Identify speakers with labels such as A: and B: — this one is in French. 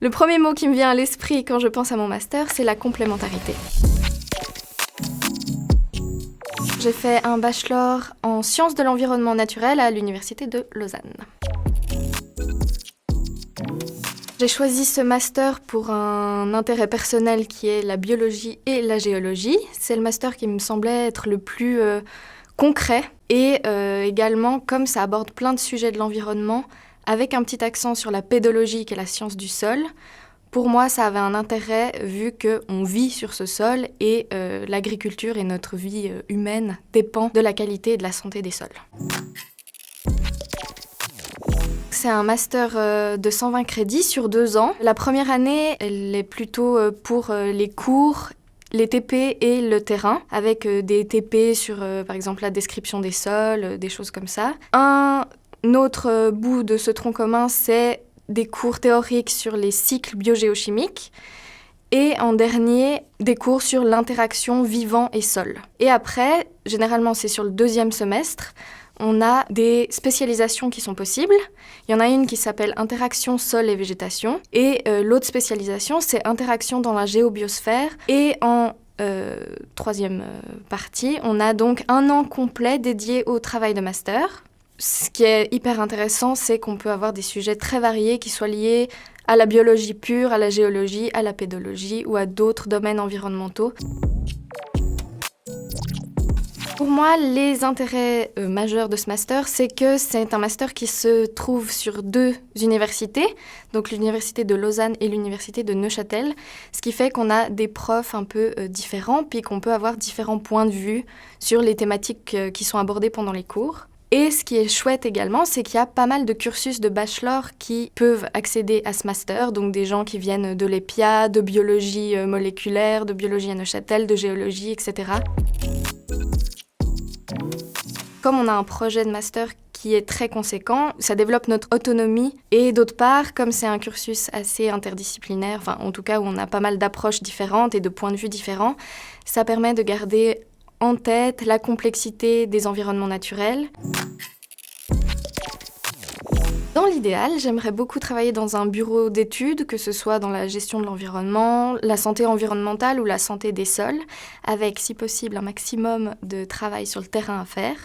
A: Le premier mot qui me vient à l'esprit quand je pense à mon master, c'est la complémentarité. J'ai fait un bachelor en sciences de l'environnement naturel à l'université de Lausanne. J'ai choisi ce master pour un intérêt personnel qui est la biologie et la géologie. C'est le master qui me semblait être le plus concret et également, comme ça aborde plein de sujets de l'environnement, avec un petit accent sur la pédologie qui est la science du sol. Pour moi, ça avait un intérêt vu qu'on vit sur ce sol et l'agriculture et notre vie humaine dépend de la qualité et de la santé des sols. C'est un master de 120 crédits sur 2 ans. La première année, elle est plutôt pour les cours, les TP et le terrain, avec des TP sur, par exemple, la description des sols, des choses comme ça. Un autre bout de ce tronc commun, c'est des cours théoriques sur les cycles biogéochimiques. Et en dernier, des cours sur l'interaction vivant et sol. Et après, généralement c'est sur le 2e semestre, on a des spécialisations qui sont possibles. Il y en a une qui s'appelle interaction sol et végétation. Et l'autre spécialisation, c'est interaction dans la géobiosphère. Et en 3e partie, on a donc 1 an complet dédié au travail de master. Ce qui est hyper intéressant, c'est qu'on peut avoir des sujets très variés qui soient liés à la biologie pure, à la géologie, à la pédologie ou à d'autres domaines environnementaux. Pour moi, les intérêts majeurs de ce master, c'est que c'est un master qui se trouve sur 2 universités, donc l'université de Lausanne et l'université de Neuchâtel, ce qui fait qu'on a des profs un peu différents, puis qu'on peut avoir différents points de vue sur les thématiques qui sont abordées pendant les cours. Et ce qui est chouette également, c'est qu'il y a pas mal de cursus de bachelor qui peuvent accéder à ce master, donc des gens qui viennent de l'EPIA, de biologie moléculaire, de biologie à Neuchâtel, de géologie, etc. Comme on a un projet de master qui est très conséquent, ça développe notre autonomie. Et d'autre part, comme c'est un cursus assez interdisciplinaire, enfin en tout cas où on a pas mal d'approches différentes et de points de vue différents, ça permet de garder en tête la complexité des environnements naturels. Dans l'idéal, j'aimerais beaucoup travailler dans un bureau d'études, que ce soit dans la gestion de l'environnement, la santé environnementale ou la santé des sols, avec si possible un maximum de travail sur le terrain à faire.